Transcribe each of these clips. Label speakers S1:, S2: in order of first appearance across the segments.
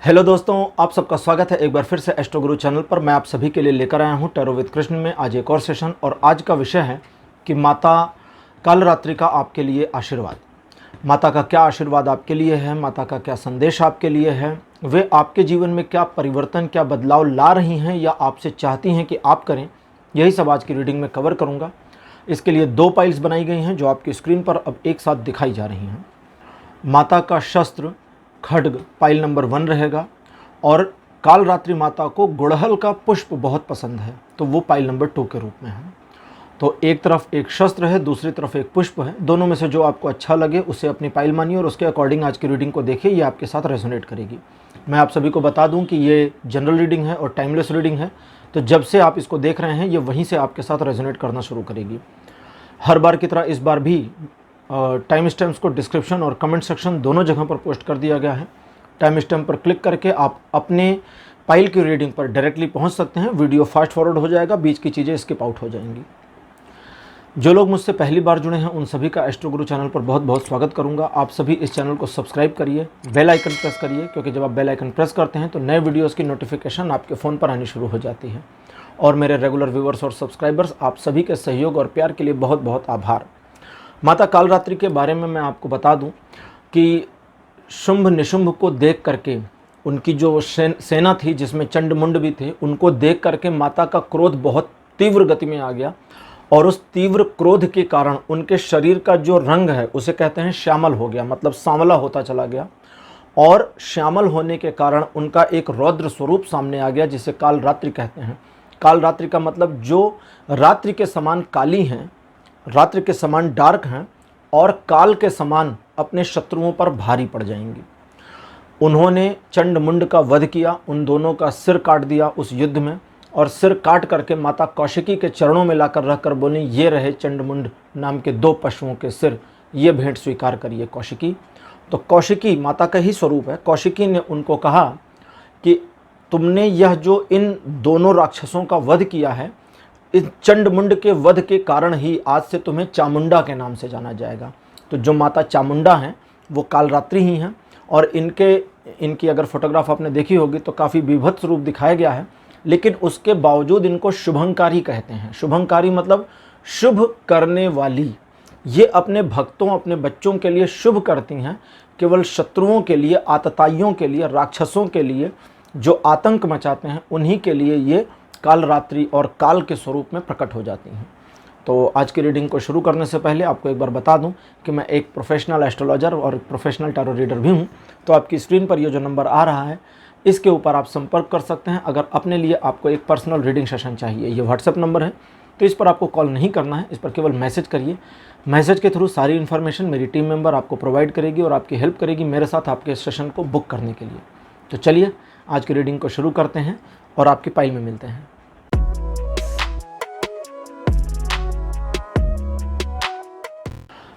S1: Hello दोस्तों, आप सबका स्वागत है एक बार फिर से एस्ट्रो गुरु चैनल पर। मैं आप सभी के लिए लेकर आया हूं टैरो विद कृष्ण में आज एक और सेशन। और आज का विषय है कि माता कालरात्रि का आपके लिए आशीर्वाद। माता का क्या आशीर्वाद आपके लिए है, माता का क्या संदेश आपके लिए है, वे आपके जीवन में क्या परिवर्तन, क्या बदलाव ला रही हैं या आपसे चाहती हैं कि आप करें, यही सब आज की रीडिंग में कवर करूँगा। इसके लिए 2 पाइल्स बनाई गई हैं जो आपकी स्क्रीन पर अब एक साथ दिखाई जा रही हैं। माता का शस्त्र खड्ग पाइल नंबर 1 रहेगा और कालरात्रि माता को गुड़हल का पुष्प बहुत पसंद है, तो वो पाइल नंबर 2 के रूप में है। तो एक तरफ एक शस्त्र है, दूसरी तरफ एक पुष्प है। दोनों में से जो आपको अच्छा लगे उसे अपनी पाइल मानिए और उसके अकॉर्डिंग आज की रीडिंग को देखिए, ये आपके साथ रेजोनेट करेगी। मैं आप सभी को बता दूं कि ये जनरल रीडिंग है और टाइमलेस रीडिंग है, तो जब से आप इसको देख रहे हैं ये वहीं से आपके साथ रेजोनेट करना शुरू करेगी। हर बार की तरह इस बार भी टाइम स्टैम्प्स को डिस्क्रिप्शन और कमेंट सेक्शन दोनों जगह पर पोस्ट कर दिया गया है। टाइम स्टैम्प पर क्लिक करके आप अपने पाइल की रीडिंग पर डायरेक्टली पहुंच सकते हैं। वीडियो फास्ट फॉरवर्ड हो जाएगा, बीच की चीज़ें स्किप आउट हो जाएंगी। जो लोग मुझसे पहली बार जुड़े हैं उन सभी का एस्ट्रो गुरु चैनल पर बहुत बहुत स्वागत करूंगा। आप सभी इस चैनल को सब्सक्राइब करिए, बेल आइकन प्रेस करिए, क्योंकि जब आप बेल आइकन प्रेस करते हैं तो नए वीडियोज़ की नोटिफिकेशन आपके फ़ोन पर आनी शुरू हो जाती है। और मेरे रेगुलर व्यूवर्स और सब्सक्राइबर्स, आप सभी के सहयोग और प्यार के लिए बहुत बहुत आभार। माता कालरात्रि के बारे में मैं आपको बता दूं कि शुंभ निशुंभ को देख करके, उनकी जो सेना थी जिसमें चंडमुंड भी थे, उनको देख करके माता का क्रोध बहुत तीव्र गति में आ गया। और उस तीव्र क्रोध के कारण उनके शरीर का जो रंग है उसे कहते हैं श्यामल हो गया, मतलब सांवला होता चला गया। और श्यामल होने के कारण उनका एक रौद्र स्वरूप सामने आ गया जिसे कालरात्रि कहते हैं। कालरात्रि का मतलब जो रात्रि के समान काली हैं, रात्रि के समान डार्क हैं और काल के समान अपने शत्रुओं पर भारी पड़ जाएंगी। उन्होंने चंडमुंड का वध किया, उन दोनों का सिर काट दिया उस युद्ध में। और सिर काट करके माता कौशिकी के चरणों में लाकर रखकर बोली, ये रहे चंडमुंड नाम के 2 पशुओं के सिर, ये भेंट स्वीकार करिए कौशिकी। तो कौशिकी माता का ही स्वरूप है। कौशिकी ने उनको कहा कि तुमने यह जो इन दोनों राक्षसों का वध किया है, इस चंडमुंड के वध के कारण ही आज से तुम्हें चामुंडा के नाम से जाना जाएगा। तो जो माता चामुंडा हैं वो कालरात्रि ही हैं। और इनकी अगर फोटोग्राफ आपने देखी होगी तो काफ़ी विभत्स रूप दिखाया गया है, लेकिन उसके बावजूद इनको शुभंकारी कहते हैं। शुभंकारी मतलब शुभ करने वाली। ये अपने भक्तों, अपने बच्चों के लिए शुभ करती हैं, केवल शत्रुओं के लिए, आतताइयों के लिए, राक्षसों के लिए जो आतंक मचाते हैं उन्हीं के लिए ये कालरात्रि और काल के स्वरूप में प्रकट हो जाती हैं। तो आज की रीडिंग को शुरू करने से पहले आपको एक बार बता दूं कि मैं एक प्रोफेशनल एस्ट्रोलॉजर और प्रोफेशनल टैरो रीडर भी हूं। तो आपकी स्क्रीन पर ये जो नंबर आ रहा है इसके ऊपर आप संपर्क कर सकते हैं अगर अपने लिए आपको एक पर्सनल रीडिंग सेशन चाहिए। ये व्हाट्सएप नंबर है, तो इस पर आपको कॉल नहीं करना है, इस पर केवल मैसेज करिए। मैसेज के थ्रू सारी इन्फॉर्मेशन मेरी टीम मेंबर आपको प्रोवाइड करेगी और आपकी हेल्प करेगी मेरे साथ आपके सेशन को बुक करने के लिए। तो चलिए आज की रीडिंग को शुरू करते हैं और आपकी पाइल में मिलते हैं।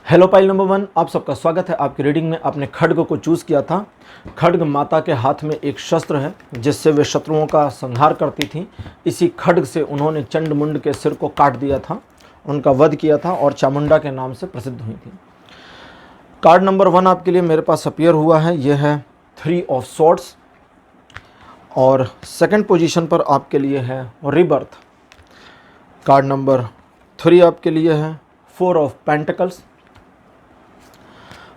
S1: हेलो पाइल नंबर 1, आप सबका स्वागत है आपकी रीडिंग में। आपने खड्ग को चूज़ किया था। खड्ग माता के हाथ में एक शस्त्र है जिससे वे शत्रुओं का संहार करती थी। इसी खड्ग से उन्होंने चंडमुंड के सिर को काट दिया था, उनका वध किया था और चामुंडा के नाम से प्रसिद्ध हुई थी। कार्ड नंबर 1 आपके लिए मेरे पास अपीयर हुआ है, यह है 3 ऑफ स्वॉर्ड्स। और सेकंड पोजीशन पर आपके लिए है रिबर्थ। कार्ड नंबर 3 आपके लिए है 4 ऑफ पेंटिकल्स।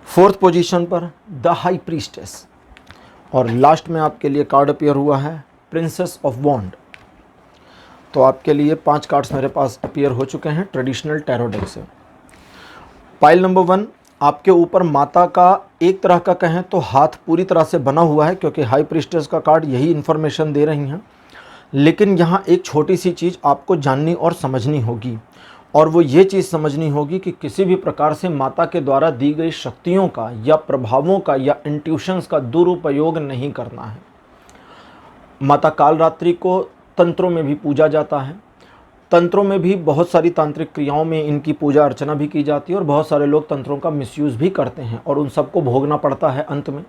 S1: 4th पोजीशन पर द हाई प्रीस्टेस। और लास्ट में आपके लिए कार्ड अपीयर हुआ है प्रिंसेस ऑफ वॉन्ड। तो आपके लिए 5 कार्ड्स मेरे पास अपीयर हो चुके हैं ट्रेडिशनल टैरो डेक से। पाइल नंबर 1, आपके ऊपर माता का एक तरह का कहें तो हाथ पूरी तरह से बना हुआ है, क्योंकि हाई प्रीस्टेस का कार्ड यही इन्फॉर्मेशन दे रही हैं। लेकिन यहाँ एक छोटी सी चीज़ आपको जाननी और समझनी होगी, और वो ये चीज़ समझनी होगी कि किसी भी प्रकार से माता के द्वारा दी गई शक्तियों का या प्रभावों का या इंट्यूशंस का दुरुपयोग नहीं करना है। माता कालरात्रि को तंत्रों में भी पूजा जाता है। तंत्रों में भी बहुत सारी तांत्रिक क्रियाओं में इनकी पूजा अर्चना भी की जाती है और बहुत सारे लोग तंत्रों का मिसयूज़ भी करते हैं और उन सबको भोगना पड़ता है अंत में।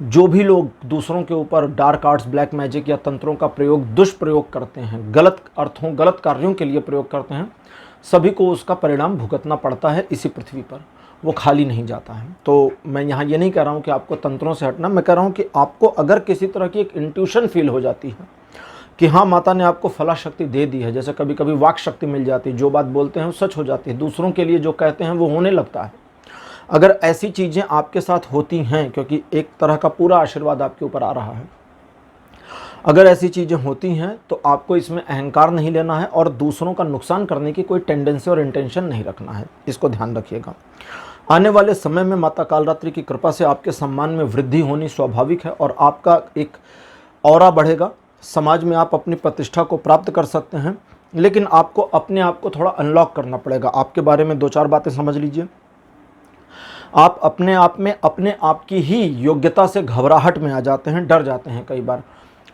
S1: जो भी लोग दूसरों के ऊपर डार्क आर्ट्स, ब्लैक मैजिक या तंत्रों का प्रयोग, दुष्प्रयोग करते हैं, गलत अर्थों, गलत कार्यों के लिए प्रयोग करते हैं, सभी को उसका परिणाम भुगतना पड़ता है इसी पृथ्वी पर। वो खाली नहीं जाता है। तो मैं यहाँ ये नहीं कह रहा हूँ कि आपको तंत्रों से हटना, मैं कह रहा हूँ कि आपको अगर किसी तरह की एक इंट्यूशन फील हो जाती है कि हाँ माता ने आपको फला शक्ति दे दी है, जैसे कभी कभी वाक शक्ति मिल जाती है, जो बात बोलते हैं वो सच हो जाती है, दूसरों के लिए जो कहते हैं वो होने लगता है, अगर ऐसी चीज़ें आपके साथ होती हैं, क्योंकि एक तरह का पूरा आशीर्वाद आपके ऊपर आ रहा है, अगर ऐसी चीज़ें होती हैं तो आपको इसमें अहंकार नहीं लेना है और दूसरों का नुकसान करने की कोई टेंडेंसी और इंटेंशन नहीं रखना है, इसको ध्यान रखिएगा। आने वाले समय में माता कालरात्रि की कृपा से आपके सम्मान में वृद्धि होनी स्वाभाविक है और आपका एक ऑरा बढ़ेगा, समाज में आप अपनी प्रतिष्ठा को प्राप्त कर सकते हैं, लेकिन आपको अपने आप को थोड़ा अनलॉक करना पड़ेगा। आपके बारे में 2-4 बातें समझ लीजिए। आप अपने आप में अपने आप की ही योग्यता से घबराहट में आ जाते हैं, डर जाते हैं कई बार,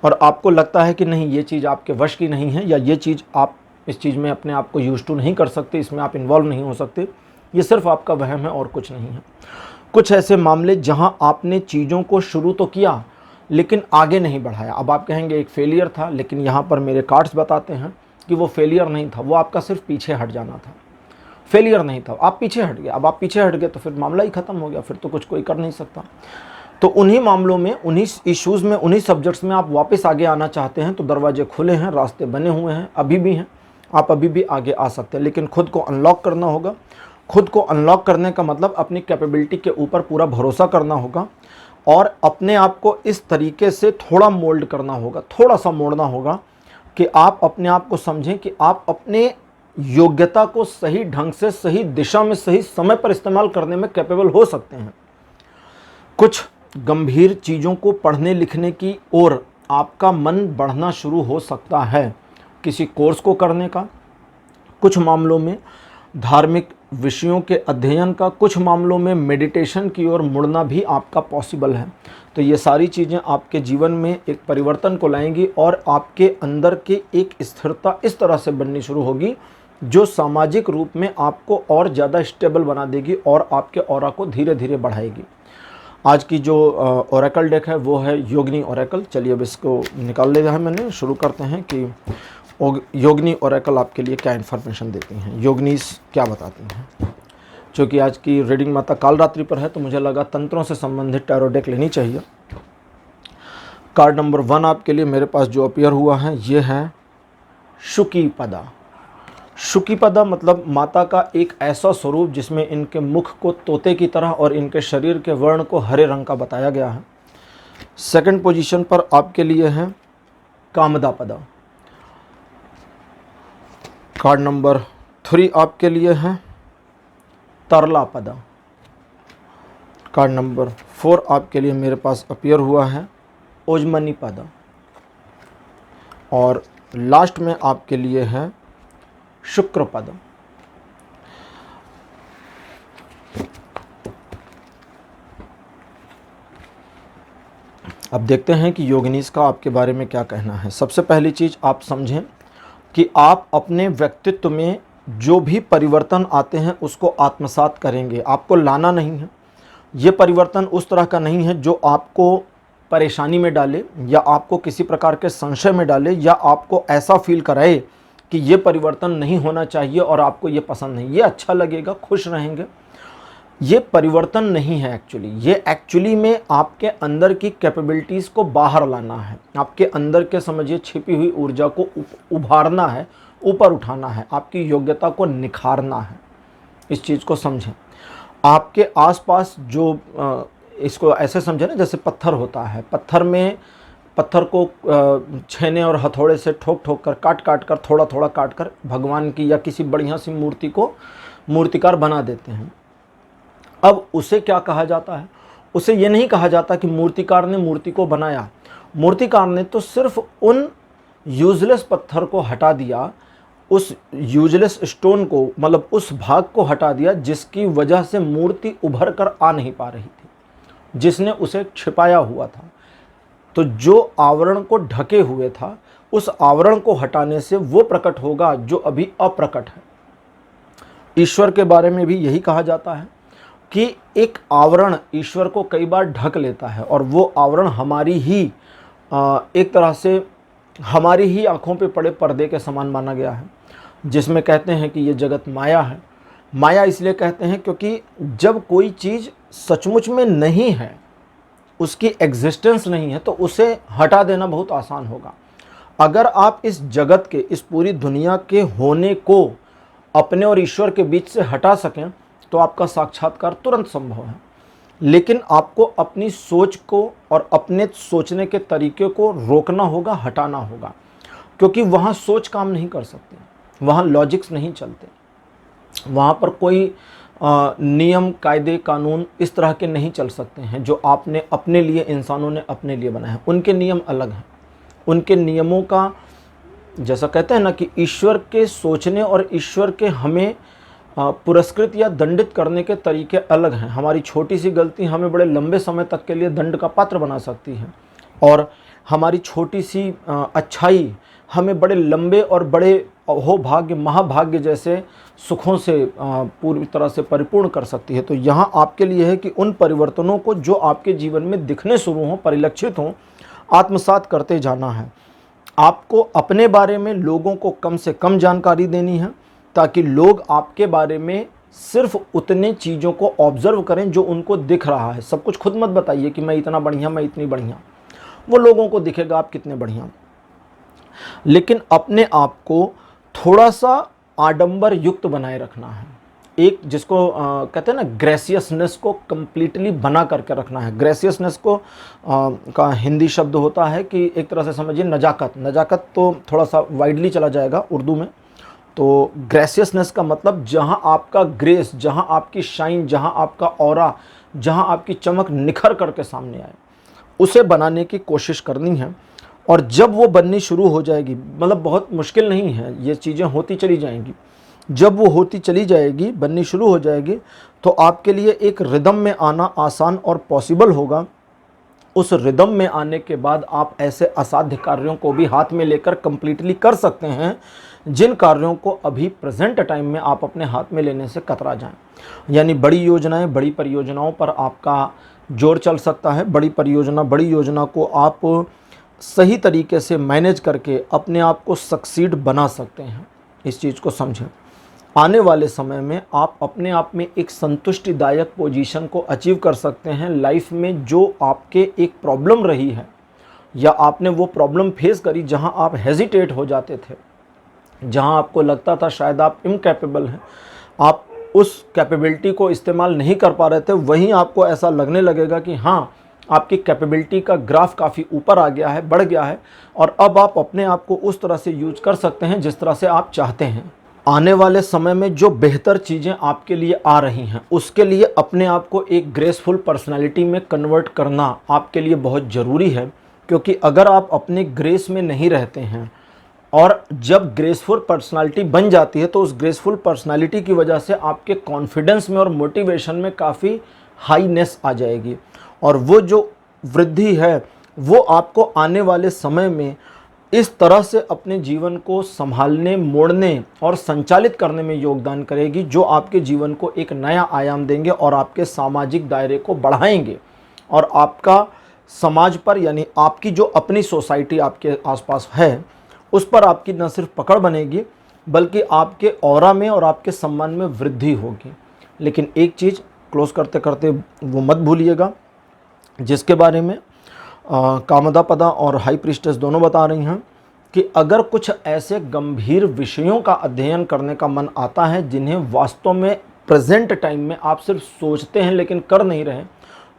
S1: और आपको लगता है कि नहीं ये चीज़ आपके वश की नहीं है, या ये चीज़ आप इस चीज़ में अपने आप को यूज टू नहीं कर सकते, इसमें आप इन्वॉल्व नहीं हो सकते। ये सिर्फ आपका वहम है और कुछ नहीं है। कुछ ऐसे मामले जहाँ आपने चीज़ों को शुरू तो किया लेकिन आगे नहीं बढ़ाया। अब आप कहेंगे एक फेलियर था, लेकिन यहाँ पर मेरे कार्ड्स बताते हैं कि वो फेलियर नहीं था, वो आपका सिर्फ पीछे हट जाना था। फेलियर नहीं था, आप पीछे हट गए। अब आप पीछे हट गए तो फिर मामला ही ख़त्म हो गया, फिर तो कुछ कोई कर नहीं सकता। तो उन्हीं मामलों में, उन्हीं इश्यूज़ में, उन्हीं सब्जेक्ट्स में आप वापस आगे आना चाहते हैं तो दरवाजे खुले हैं, रास्ते बने हुए हैं, अभी भी हैं, आप अभी भी आगे आ सकते हैं, लेकिन खुद को अनलॉक करना होगा। खुद को अनलॉक करने का मतलब अपनी कैपेबिलिटी के ऊपर पूरा भरोसा करना होगा और अपने आप को इस तरीके से थोड़ा मोल्ड करना होगा, थोड़ा सा मोड़ना होगा कि आप अपने आप को समझें कि आप अपने योग्यता को सही ढंग से, सही दिशा में, सही समय पर इस्तेमाल करने में कैपेबल हो सकते हैं। कुछ गंभीर चीज़ों को पढ़ने लिखने की ओर आपका मन बढ़ना शुरू हो सकता है, किसी कोर्स को करने का, कुछ मामलों में धार्मिक विषयों के अध्ययन का, कुछ मामलों में मेडिटेशन की ओर मुड़ना भी आपका पॉसिबल है। तो ये सारी चीज़ें आपके जीवन में एक परिवर्तन को लाएंगी और आपके अंदर की एक स्थिरता इस तरह से बननी शुरू होगी जो सामाजिक रूप में आपको और ज़्यादा स्टेबल बना देगी और आपके ऑरा को धीरे धीरे बढ़ाएगी। आज की जो ओरेकल डेक है वो है योगिनी ओरेकल। चलिए अब इसको निकाल लिया है मैंने। शुरू करते हैं कि योगिनी ओरेकल आपके लिए क्या इन्फॉर्मेशन देती हैं, योगिनीस क्या बताती हैं। चूँकि आज की रीडिंग माता कालरात्रि पर है तो मुझे लगा तंत्रों से संबंधित टैरो डेक लेनी चाहिए। कार्ड नंबर 1 आपके लिए मेरे पास जो अपीयर हुआ है ये है शुकीपदा। शुकीपदा मतलब माता का एक ऐसा स्वरूप जिसमें इनके मुख को तोते की तरह और इनके शरीर के वर्ण को हरे रंग का बताया गया है। सेकंड पोजीशन पर आपके लिए है कामदापदा। कार्ड नंबर 3 आपके लिए है तरलापदा। कार्ड नंबर 4 आपके लिए मेरे पास अपीयर हुआ है ओजमनीपदा। और लास्ट में आपके लिए है शुक्रपद। अब देखते हैं कि योगिनीस का आपके बारे में क्या कहना है। सबसे पहली चीज़ आप समझें कि आप अपने व्यक्तित्व में जो भी परिवर्तन आते हैं उसको आत्मसात करेंगे, आपको लाना नहीं है। ये परिवर्तन उस तरह का नहीं है जो आपको परेशानी में डाले या आपको किसी प्रकार के संशय में डाले या आपको ऐसा फील कराए कि ये परिवर्तन नहीं होना चाहिए और आपको ये पसंद नहीं, ये अच्छा लगेगा, खुश रहेंगे। ये परिवर्तन नहीं है एक्चुअली, ये एक्चुअली में आपके अंदर की कैपेबिलिटीज़ को बाहर लाना है, आपके अंदर के समझिए छिपी हुई ऊर्जा को उभारना है, ऊपर उठाना है, आपकी योग्यता को निखारना है। इस चीज़ को समझें। आपके आसपास जो इसको ऐसे समझें ना जैसे पत्थर होता है, पत्थर को छेने और हथौड़े से ठोक ठोक कर, काट काट कर, थोड़ा थोड़ा काट कर भगवान की या किसी बढ़िया सी मूर्ति को मूर्तिकार बना देते हैं। अब उसे क्या कहा जाता है? उसे ये नहीं कहा जाता कि मूर्तिकार ने मूर्ति को बनाया। मूर्तिकार ने तो सिर्फ उन यूजलेस पत्थर को हटा दिया, उस यूजलेस स्टोन को, मतलब उस भाग को हटा दिया जिसकी वजह से मूर्ति उभर कर आ नहीं पा रही थी, जिसने उसे छिपाया हुआ था। तो जो आवरण को ढके हुए था, उस आवरण को हटाने से वो प्रकट होगा जो अभी अप्रकट है। ईश्वर के बारे में भी यही कहा जाता है कि एक आवरण ईश्वर को कई बार ढक लेता है और वो आवरण हमारी ही एक तरह से हमारी ही आँखों पे पड़े पर्दे के समान माना गया है, जिसमें कहते हैं कि ये जगत माया है, माया इसलिए कहते हैं क्योंकि जब कोई चीज़ सचमुच में नहीं है, उसकी एग्जिस्टेंस नहीं है, तो उसे हटा देना बहुत आसान होगा। अगर आप इस जगत के, इस पूरी दुनिया के होने को अपने और ईश्वर के बीच से हटा सकें तो आपका साक्षात्कार तुरंत संभव है। लेकिन आपको अपनी सोच को और अपने सोचने के तरीके को रोकना होगा, हटाना होगा, क्योंकि वहाँ सोच काम नहीं कर सकती, वहाँ लॉजिक्स नहीं चलते, वहाँ पर कोई नियम, कायदे, कानून इस तरह के नहीं चल सकते हैं जो आपने अपने लिए, इंसानों ने अपने लिए बनाए हैं। उनके नियम अलग हैं। उनके नियमों का, जैसा कहते हैं ना कि ईश्वर के सोचने और ईश्वर के हमें पुरस्कृत या दंडित करने के तरीके अलग हैं। हमारी छोटी सी गलती हमें बड़े लंबे समय तक के लिए दंड का पात्र बना सकती है, और हमारी छोटी सी अच्छाई हमें बड़े लंबे और बड़े अहोभाग्य, महाभाग्य जैसे सुखों से पूरी तरह से परिपूर्ण कर सकती है। तो यहाँ आपके लिए है कि उन परिवर्तनों को जो आपके जीवन में दिखने शुरू हों, परिलक्षित हों, आत्मसात करते जाना है। आपको अपने बारे में लोगों को कम से कम जानकारी देनी है, ताकि लोग आपके बारे में सिर्फ उतने चीज़ों को ऑब्जर्व करें जो उनको दिख रहा है। सब कुछ खुद मत बताइए कि मैं इतना बढ़िया, मैं इतनी बढ़िया। वो लोगों को दिखेगा आप कितने बढ़िया, लेकिन अपने आप को थोड़ा सा आडंबर युक्त बनाए रखना है। एक जिसको कहते हैं ना, ग्रेसियसनेस को कंप्लीटली बना करके रखना है। ग्रेसियसनेस को का हिंदी शब्द होता है कि एक तरह से समझिए नजाकत। नजाकत तो थोड़ा सा वाइडली चला जाएगा उर्दू में। तो ग्रेसियसनेस का मतलब जहाँ आपका ग्रेस, जहाँ आपकी शाइन, जहाँ आपका ऑरा, जहाँ आपकी चमक निखर करके सामने आए, उसे बनाने की कोशिश करनी है। और जब वो बननी शुरू हो जाएगी, मतलब बहुत मुश्किल नहीं है, ये चीज़ें होती चली जाएंगी। जब वो होती चली जाएगी, बननी शुरू हो जाएगी, तो आपके लिए एक रिदम में आना आसान और पॉसिबल होगा। उस रिदम में आने के बाद आप ऐसे असाध्य कार्यों को भी हाथ में लेकर कंप्लीटली कर सकते हैं, जिन कार्यों को अभी प्रेजेंट टाइम में आप अपने हाथ में लेने से कतरा जाएं। यानी बड़ी योजनाएं, बड़ी परियोजनाओं पर आपका जोर चल सकता है। बड़ी योजना को आप सही तरीके से मैनेज करके अपने आप को सक्सीड बना सकते हैं। इस चीज़ को समझें। आने वाले समय में आप अपने आप में एक संतुष्टिदायक पोजीशन को अचीव कर सकते हैं लाइफ में। जो आपके एक प्रॉब्लम रही है, या आपने वो प्रॉब्लम फेस करी जहां आप हेजिटेट हो जाते थे, जहां आपको लगता था शायद आप इनकैपेबल हैं, आप उस कैपेबिलिटी को इस्तेमाल नहीं कर पा रहे थे, वहीं आपको ऐसा लगने लगेगा कि हाँ, आपकी कैपेबिलिटी का ग्राफ काफ़ी ऊपर आ गया है, बढ़ गया है, और अब आप अपने आप को उस तरह से यूज कर सकते हैं जिस तरह से आप चाहते हैं। आने वाले समय में जो बेहतर चीज़ें आपके लिए आ रही हैं, उसके लिए अपने आप को एक ग्रेसफुल पर्सनालिटी में कन्वर्ट करना आपके लिए बहुत ज़रूरी है। क्योंकि अगर आप अपने ग्रेस में नहीं रहते हैं, और जब ग्रेसफुल पर्सनालिटी बन जाती है, तो उस ग्रेसफुल पर्सनालिटी की वजह से आपके कॉन्फिडेंस में और मोटिवेशन में काफ़ी हाईनेस आ जाएगी, और वो जो वृद्धि है वो आपको आने वाले समय में इस तरह से अपने जीवन को संभालने, मोड़ने और संचालित करने में योगदान करेगी, जो आपके जीवन को एक नया आयाम देंगे और आपके सामाजिक दायरे को बढ़ाएंगे। और आपका समाज पर, यानी आपकी जो अपनी सोसाइटी आपके आसपास है, उस पर आपकी न सिर्फ पकड़ बनेगी, बल्कि आपके ऑरा में और आपके सम्मान में वृद्धि होगी। लेकिन एक चीज़ क्लोज करते करते वो मत भूलिएगा, जिसके बारे में कामदापदा और हाई प्रीस्टेस दोनों बता रही हैं, कि अगर कुछ ऐसे गंभीर विषयों का अध्ययन करने का मन आता है जिन्हें वास्तव में प्रेजेंट टाइम में आप सिर्फ सोचते हैं लेकिन कर नहीं रहे,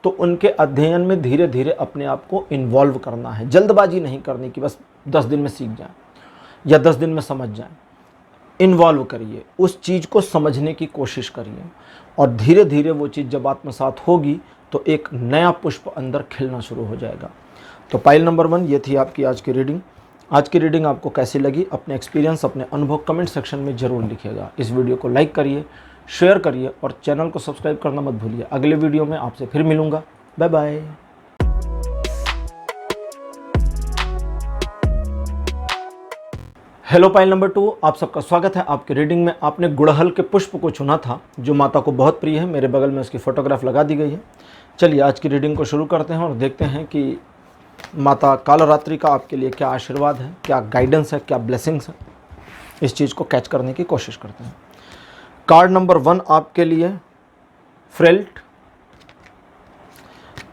S1: तो उनके अध्ययन में धीरे धीरे अपने आप को इन्वॉल्व करना है। जल्दबाजी नहीं करनी कि बस 10 दिन में सीख जाएं या 10 दिन में समझ जाएं। इन्वॉल्व करिए, उस चीज़ को समझने की कोशिश करिए, और धीरे धीरे वो चीज़ जब आत्मसात होगी तो एक नया पुष्प अंदर खिलना शुरू हो जाएगा। तो पाइल नंबर 1 ये थी आपकी आज की रीडिंग। आज की रीडिंग आपको कैसी लगी, अपने एक्सपीरियंस, अपने अनुभव कमेंट सेक्शन में ज़रूर लिखिएगा। इस वीडियो को लाइक करिए, शेयर करिए, और चैनल को सब्सक्राइब करना मत भूलिए। अगले वीडियो में आपसे फिर मिलूँगा। Bye bye. Hello pile number 2, आप सबका स्वागत है आपकी रीडिंग में। आपने गुड़हल के पुष्प को चुना था, जो माता को बहुत प्रिय है। मेरे बगल में उसकी फ़ोटोग्राफ लगा दी गई है। चलिए आज की रीडिंग को शुरू करते हैं और देखते हैं कि माता कालरात्रि का आपके लिए क्या आशीर्वाद है, क्या गाइडेंस है, क्या ब्लेसिंग्स है। इस चीज़ को कैच करने की कोशिश करते हैं। कार्ड नंबर 1 आपके लिए फ्रेल्ट,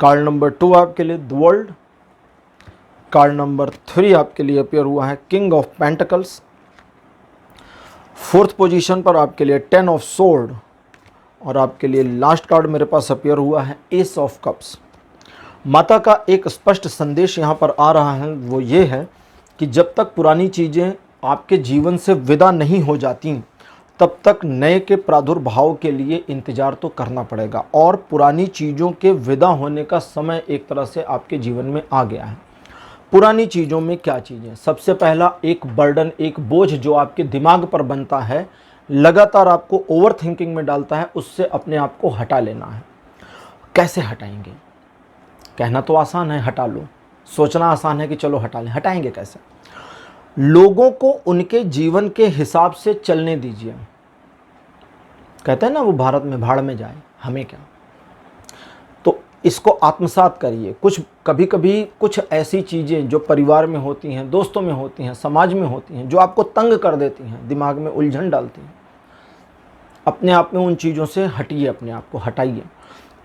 S1: कार्ड नंबर 2 आपके लिए द वर्ल्ड, कार्ड नंबर 3 आपके लिए अपीयर हुआ है king of pentacles, fourth position पर आपके लिए 10 ऑफ सोर्ड, और आपके लिए लास्ट कार्ड मेरे पास अपीयर हुआ है एस ऑफ कप्स। माता का एक स्पष्ट संदेश यहाँ पर आ रहा है, वो ये है कि जब तक पुरानी चीज़ें आपके जीवन से विदा नहीं हो जाती तब तक नए के प्रादुर्भाव के लिए इंतज़ार तो करना पड़ेगा, और पुरानी चीज़ों के विदा होने का समय एक तरह से आपके जीवन में आ गया है। पुरानी चीज़ों में क्या चीज़ें, सबसे पहला एक बर्डन, एक बोझ जो आपके दिमाग पर बनता है, लगातार आपको ओवर थिंकिंग में डालता है, उससे अपने आप को हटा लेना है। कैसे हटाएंगे? कहना तो आसान है हटा लो, सोचना आसान है कि चलो हटा लें, हटाएंगे कैसे? लोगों को उनके जीवन के हिसाब से चलने दीजिए। कहते हैं ना, वो भारत में भाड़ में जाए, हमें क्या। तो इसको आत्मसात करिए। कुछ कभी कभी कुछ ऐसी चीज़ें जो परिवार में होती हैं, दोस्तों में होती हैं, समाज में होती हैं, जो आपको तंग कर देती हैं, दिमाग में उलझन डालती हैं, अपने आप में उन चीज़ों से हटिए, अपने आप को हटाइए।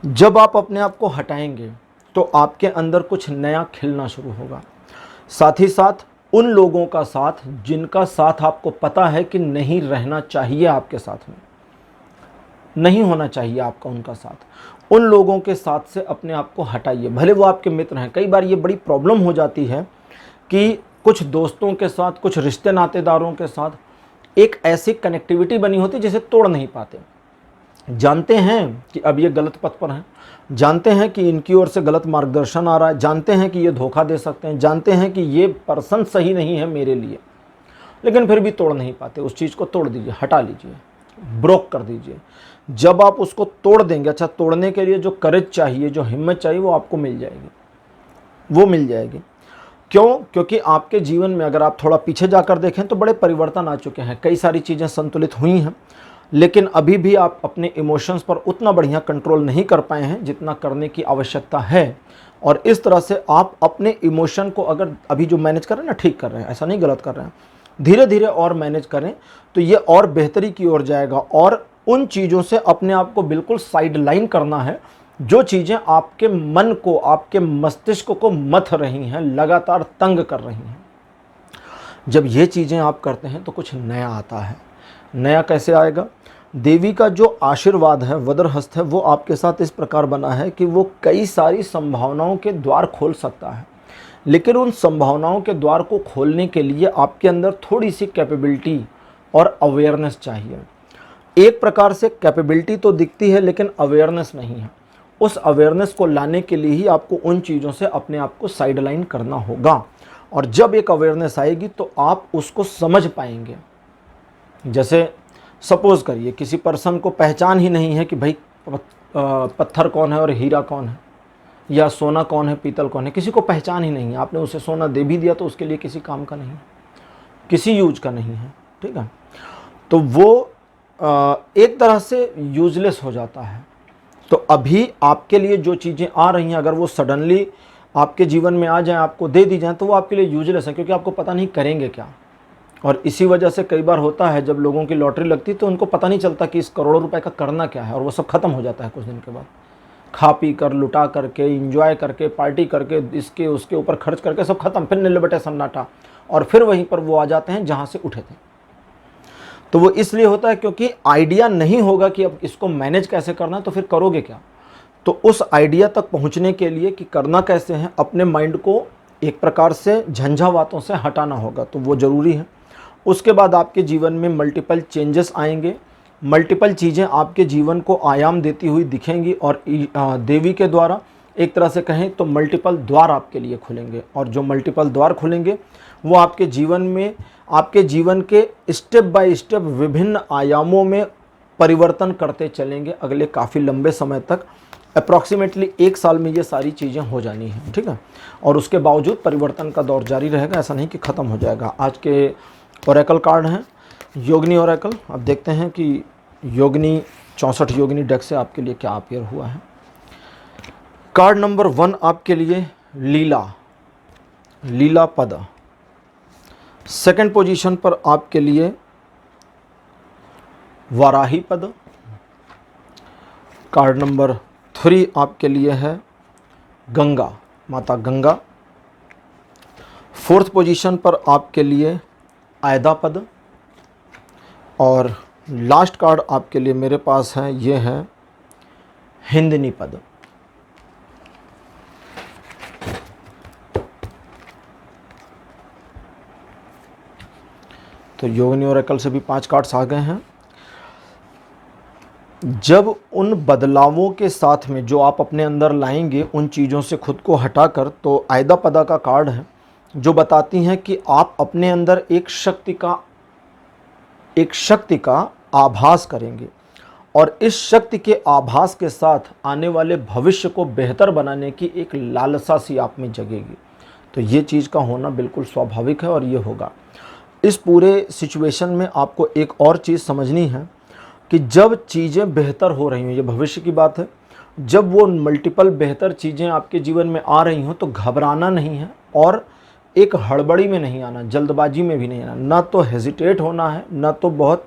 S1: जब आप अपने आप को हटाएंगे तो आपके अंदर कुछ नया खिलना शुरू होगा। साथ ही साथ उन लोगों का साथ जिनका साथ आपको पता है कि नहीं रहना चाहिए, आपके साथ में नहीं होना चाहिए आपका उनका साथ, उन लोगों के साथ से अपने आप को हटाइए, भले वो आपके मित्र हैं। कई बार ये बड़ी प्रॉब्लम हो जाती है कि कुछ दोस्तों के साथ, कुछ रिश्ते नातेदारों के साथ एक ऐसी कनेक्टिविटी बनी होती है जिसे तोड़ नहीं पाते। जानते हैं कि अब ये गलत पथ पर हैं, जानते हैं कि इनकी ओर से गलत मार्गदर्शन आ रहा है, जानते हैं कि ये धोखा दे सकते हैं, जानते हैं कि ये पर्सन सही नहीं है मेरे लिए, लेकिन फिर भी तोड़ नहीं पाते। उस चीज़ को तोड़ दीजिए, हटा लीजिए, ब्रोक कर दीजिए। जब आप उसको तोड़ देंगे, अच्छा, तोड़ने के लिए जो करेज चाहिए, जो हिम्मत चाहिए, वो आपको मिल जाएगी, वो मिल जाएगी। क्यों? क्योंकि आपके जीवन में अगर आप थोड़ा पीछे जाकर देखें तो बड़े परिवर्तन आ चुके हैं, कई सारी चीज़ें संतुलित हुई हैं, लेकिन अभी भी आप अपने इमोशंस पर उतना बढ़िया कंट्रोल नहीं कर पाए हैं जितना करने की आवश्यकता है। और इस तरह से आप अपने इमोशन को अगर अभी जो मैनेज कर रहे हैं ना, ठीक कर रहे हैं, ऐसा नहीं गलत कर रहे हैं, धीरे धीरे और मैनेज करें तो ये और बेहतरी की ओर जाएगा। और उन चीज़ों से अपने आप को बिल्कुल साइड लाइन करना है जो चीज़ें आपके मन को, आपके मस्तिष्क को मथ रही हैं, लगातार तंग कर रही हैं। जब ये चीज़ें आप करते हैं तो कुछ नया आता है। नया कैसे आएगा? देवी का जो आशीर्वाद है, वज्रहस्त है, वो आपके साथ इस प्रकार बना है कि वो कई सारी संभावनाओं के द्वार खोल सकता है, लेकिन उन संभावनाओं के द्वार को खोलने के लिए आपके अंदर थोड़ी सी कैपेबिलिटी और अवेयरनेस चाहिए। एक प्रकार से कैपेबिलिटी तो दिखती है लेकिन अवेयरनेस नहीं है। उस अवेयरनेस को लाने के लिए ही आपको उन चीज़ों से अपने आप को साइडलाइन करना होगा। और जब एक अवेयरनेस आएगी तो आप उसको समझ पाएंगे। जैसे सपोज करिए किसी पर्सन को पहचान ही नहीं है कि भाई पत्थर कौन है और हीरा कौन है, या सोना कौन है, पीतल कौन है, किसी को पहचान ही नहीं है। आपने उसे सोना दे भी दिया तो उसके लिए किसी काम का नहीं है, किसी यूज का नहीं है, ठीक है। तो वो एक तरह से यूजलेस हो जाता है। तो अभी आपके लिए जो चीज़ें आ रही हैं, अगर वो सडनली आपके जीवन में आ जाएं, आपको दे दी जाएं, तो वो आपके लिए यूजलेस है, क्योंकि आपको पता नहीं करेंगे क्या। और इसी वजह से कई बार होता है जब लोगों की लॉटरी लगती है तो उनको पता नहीं चलता कि इस करोड़ों रुपए का करना क्या है, और वो सब खत्म हो जाता है कुछ दिन के बाद। खा पी कर, लुटा करके, इंजॉय करके, पार्टी करके, इसके उसके ऊपर खर्च करके सब खत्म, फिर निलबटे सन्नाटा, और फिर वहीं पर वो आ जाते हैं जहाँ से उठे थे। तो वो इसलिए होता है क्योंकि आइडिया नहीं होगा कि अब इसको मैनेज कैसे करना है, तो फिर करोगे क्या। तो उस आइडिया तक पहुंचने के लिए कि करना कैसे है, अपने माइंड को एक प्रकार से झंझावातों से हटाना होगा, तो वो ज़रूरी है। उसके बाद आपके जीवन में मल्टीपल चेंजेस आएंगे, मल्टीपल चीज़ें आपके जीवन को आयाम देती हुई दिखेंगी, और देवी के द्वारा एक तरह से कहें तो मल्टीपल द्वार आपके लिए खुलेंगे। और जो मल्टीपल द्वार खुलेंगे वो आपके जीवन में, आपके जीवन के स्टेप बाय स्टेप विभिन्न आयामों में परिवर्तन करते चलेंगे अगले काफ़ी लंबे समय तक। अप्रॉक्सीमेटली 1 साल में ये सारी चीज़ें हो जानी हैं, ठीक है। और उसके बावजूद परिवर्तन का दौर जारी रहेगा, ऐसा नहीं कि ख़त्म हो जाएगा। आज के ओरेकल कार्ड हैं योगिनी ओरेकल। अब देखते हैं कि योगिनी 64 योगिनी डेक से आपके लिए क्या अपीयर हुआ है। कार्ड नंबर 1 आपके लिए लीला, लीला पद। सेकंड पोजीशन पर आपके लिए वाराही पद। कार्ड नंबर 3 आपके लिए है गंगा, माता गंगा। 4th पोजीशन पर आपके लिए आयदा पद। और लास्ट कार्ड आपके लिए मेरे पास है, ये है हिंदनी पद। तो योगिनी ओरेकल से भी 5 कार्ड्स आ गए हैं। जब उन बदलावों के साथ में जो आप अपने अंदर लाएंगे, उन चीज़ों से खुद को हटाकर, तो आयदा पदा का कार्ड है जो बताती हैं कि आप अपने अंदर एक शक्ति का आभास करेंगे और इस शक्ति के आभास के साथ आने वाले भविष्य को बेहतर बनाने की एक लालसा सी आप में जगेगी। तो ये चीज़ का होना बिल्कुल स्वाभाविक है और ये होगा। इस पूरे सिचुएशन में आपको एक और चीज़ समझनी है कि जब चीज़ें बेहतर हो रही हों, ये भविष्य की बात है, जब वो मल्टीपल बेहतर चीज़ें आपके जीवन में आ रही हों तो घबराना नहीं है और एक हड़बड़ी में नहीं आना, जल्दबाजी में भी नहीं आना, ना तो हेजिटेट होना है, ना तो बहुत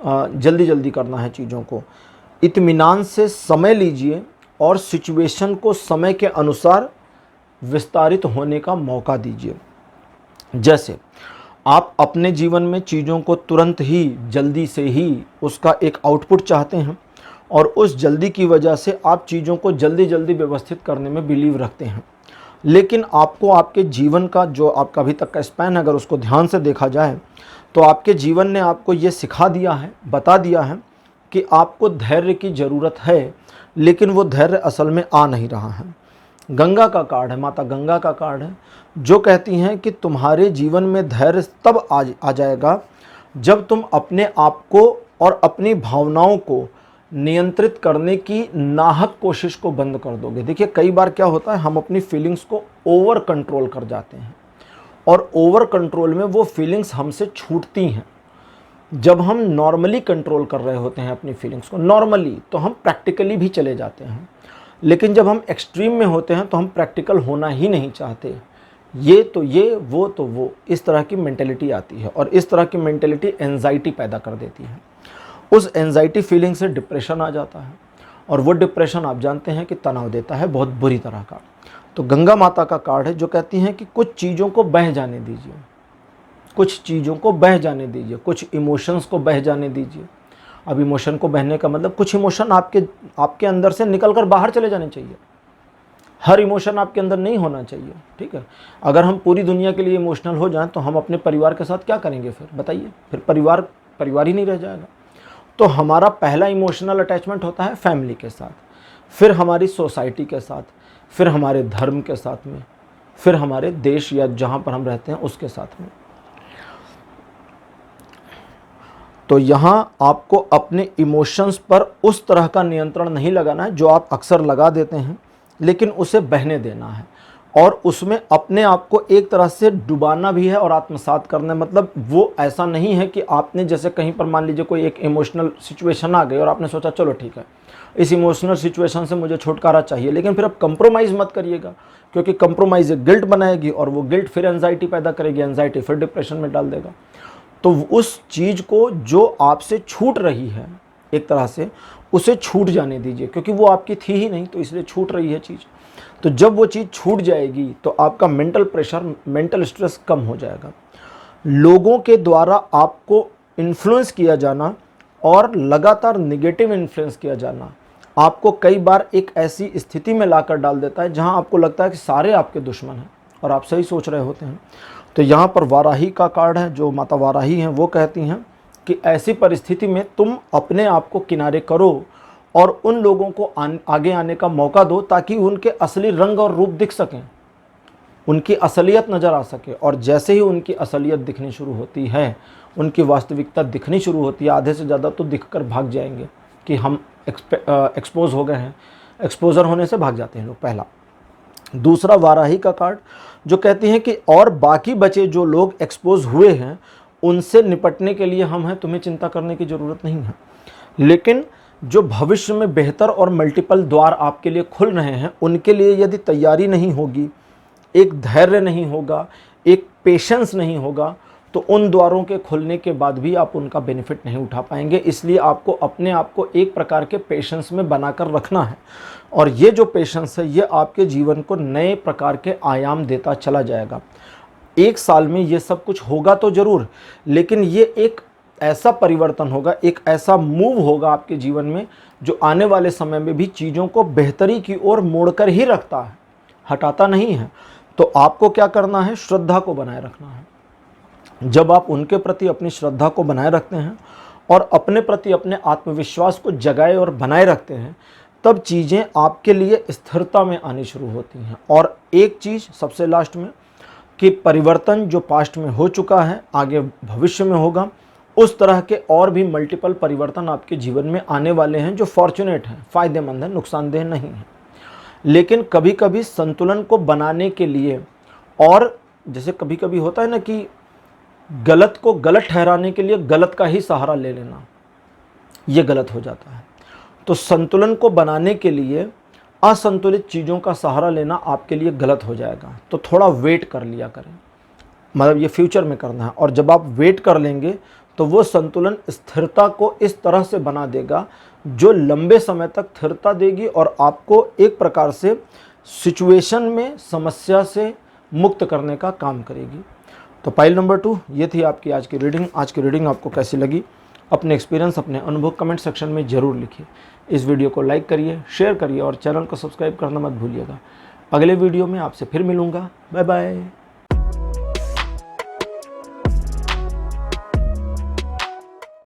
S1: जल्दी जल्दी करना है चीज़ों को। इत्मीनान से समय लीजिए और सिचुएशन को समय के अनुसार विस्तारित होने का मौका दीजिए। जैसे आप अपने जीवन में चीज़ों को तुरंत ही, जल्दी से ही उसका एक आउटपुट चाहते हैं और उस जल्दी की वजह से आप चीज़ों को जल्दी जल्दी व्यवस्थित करने में बिलीव रखते हैं। लेकिन आपको आपके जीवन का जो आपका अभी तक का स्पैन है, अगर उसको ध्यान से देखा जाए तो आपके जीवन ने आपको ये सिखा दिया है, बता दिया है कि आपको धैर्य की ज़रूरत है, लेकिन वो धैर्य असल में आ नहीं रहा है। गंगा का कार्ड है, माता गंगा का कार्ड है, जो कहती हैं कि तुम्हारे जीवन में धैर्य तब आ जाएगा जब तुम अपने आप को और अपनी भावनाओं को नियंत्रित करने की नाहक कोशिश को बंद कर दोगे। देखिए, कई बार क्या होता है, हम अपनी फीलिंग्स को ओवर कंट्रोल कर जाते हैं और ओवर कंट्रोल में वो फीलिंग्स हमसे छूटती हैं। जब हम नॉर्मली कंट्रोल कर रहे होते हैं अपनी फीलिंग्स को नॉर्मली, तो हम प्रैक्टिकली भी चले जाते हैं, लेकिन जब हम एक्सट्रीम में होते हैं तो हम प्रैक्टिकल होना ही नहीं चाहते। ये तो ये, वो तो वो, इस तरह की मेंटेलिटी आती है और इस तरह की मेंटेलिटी एंजाइटी पैदा कर देती है। उस एंजाइटी फीलिंग से डिप्रेशन आ जाता है और वो डिप्रेशन आप जानते हैं कि तनाव देता है बहुत बुरी तरह का। तो गंगा माता का कार्ड है जो कहती हैं कि कुछ चीज़ों को बह जाने दीजिए, कुछ चीज़ों को बह जाने दीजिए, कुछ इमोशंस को बह जाने दीजिए। अब इमोशन को बहने का मतलब, कुछ इमोशन आपके अंदर से निकल कर बाहर चले जाने चाहिए। हर इमोशन आपके अंदर नहीं होना चाहिए, ठीक है। अगर हम पूरी दुनिया के लिए इमोशनल हो जाएं तो हम अपने परिवार के साथ क्या करेंगे फिर, बताइए। फिर परिवार ही नहीं रह जाएगा। तो हमारा पहला इमोशनल अटैचमेंट होता है फैमिली के साथ, फिर हमारी सोसाइटी के साथ, फिर हमारे धर्म के साथ में, फिर हमारे देश या जहाँ पर हम रहते हैं उसके साथ में। तो यहाँ आपको अपने इमोशंस पर उस तरह का नियंत्रण नहीं लगाना है जो आप अक्सर लगा देते हैं, लेकिन उसे बहने देना है और उसमें अपने आप को एक तरह से डुबाना भी है और आत्मसात करना है। मतलब वो ऐसा नहीं है कि आपने जैसे कहीं पर मान लीजिए कोई एक इमोशनल सिचुएशन आ गई और आपने सोचा चलो ठीक है, इस इमोशनल सिचुएशन से मुझे छुटकारा चाहिए, लेकिन फिर आप कंप्रोमाइज़ मत करिएगा, क्योंकि कंप्रोमाइज़ एक गिल्ट बनाएगी और वो गिल्ट फिर एंजाइटी पैदा करेगी, एंजाइटी फिर डिप्रेशन में डाल देगा। तो उस चीज़ को जो आपसे छूट रही है एक तरह से, उसे छूट जाने दीजिए, क्योंकि वो आपकी थी ही नहीं, तो इसलिए छूट रही है चीज़। तो जब वो चीज़ छूट जाएगी तो आपका मेंटल प्रेशर, मेंटल स्ट्रेस कम हो जाएगा। लोगों के द्वारा आपको इन्फ्लुएंस किया जाना और लगातार नेगेटिव इन्फ्लुएंस किया जाना आपको कई बार एक ऐसी स्थिति में लाकर डाल देता है जहां आपको लगता है कि सारे आपके दुश्मन हैं और आप सही सोच रहे होते हैं। तो यहाँ पर वाराही का कार्ड है, जो माता वाराही हैं वो कहती हैं कि ऐसी परिस्थिति में तुम अपने आप को किनारे करो और उन लोगों को आगे आने का मौका दो, ताकि उनके असली रंग और रूप दिख सकें, उनकी असलियत नज़र आ सके। और जैसे ही उनकी असलियत दिखनी शुरू होती है, उनकी वास्तविकता दिखनी शुरू होती है, आधे से ज़्यादा तो दिखकर भाग जाएंगे कि हम एक्सपोज हो गए हैं। एक्सपोजर होने से भाग जाते हैं लोग, पहला। दूसरा वाराही का कार्ड जो कहती हैं कि और बाकी बचे जो लोग एक्सपोज हुए हैं उनसे निपटने के लिए हम हैं, तुम्हें चिंता करने की ज़रूरत नहीं है। लेकिन जो भविष्य में बेहतर और मल्टीपल द्वार आपके लिए खुल रहे हैं, उनके लिए यदि तैयारी नहीं होगी, एक धैर्य नहीं होगा, एक पेशेंस नहीं होगा, तो उन द्वारों के खुलने के बाद भी आप उनका बेनिफिट नहीं उठा पाएंगे। इसलिए आपको अपने आप को एक प्रकार के पेशेंस में बनाकर रखना है, और ये जो पेशेंस है ये आपके जीवन को नए प्रकार के आयाम देता चला जाएगा। 1 साल में ये सब कुछ होगा तो ज़रूर, लेकिन ये एक ऐसा परिवर्तन होगा, एक ऐसा मूव होगा आपके जीवन में जो आने वाले समय में भी चीज़ों को बेहतरी की ओर मोड़कर ही रखता है, हटाता नहीं है। तो आपको क्या करना है? श्रद्धा को बनाए रखना है। जब आप उनके प्रति अपनी श्रद्धा को बनाए रखते हैं और अपने प्रति अपने आत्मविश्वास को जगाए और बनाए रखते हैं, तब चीज़ें आपके लिए स्थिरता में आनी शुरू होती हैं। और एक चीज़ सबसे लास्ट में, कि परिवर्तन जो पास्ट में हो चुका है आगे भविष्य में होगा, उस तरह के और भी मल्टीपल परिवर्तन आपके जीवन में आने वाले हैं जो फॉर्चुनेट हैं, फ़ायदेमंद हैं, नुकसानदेह नहीं हैं। लेकिन कभी कभी संतुलन को बनाने के लिए, और जैसे कभी कभी होता है ना कि गलत को गलत ठहराने के लिए गलत का ही सहारा ले लेना, ये गलत हो जाता है। तो संतुलन को बनाने के लिए असंतुलित चीज़ों का सहारा लेना आपके लिए गलत हो जाएगा। तो थोड़ा वेट कर लिया करें, मतलब ये फ्यूचर में करना है। और जब आप वेट कर लेंगे तो वो संतुलन स्थिरता को इस तरह से बना देगा जो लंबे समय तक स्थिरता देगी और आपको एक प्रकार से सिचुएशन में समस्या से मुक्त करने का काम करेगी। तो पाइल नंबर 2 ये थी आपकी आज की रीडिंग। आज की रीडिंग आपको कैसी लगी? अपने एक्सपीरियंस, अपने अनुभव कमेंट सेक्शन में ज़रूर लिखिए। इस वीडियो को लाइक करिए, शेयर करिए और चैनल को सब्सक्राइब करना मत भूलिएगा। अगले वीडियो में आपसे फिर मिलूँगा। Bye bye.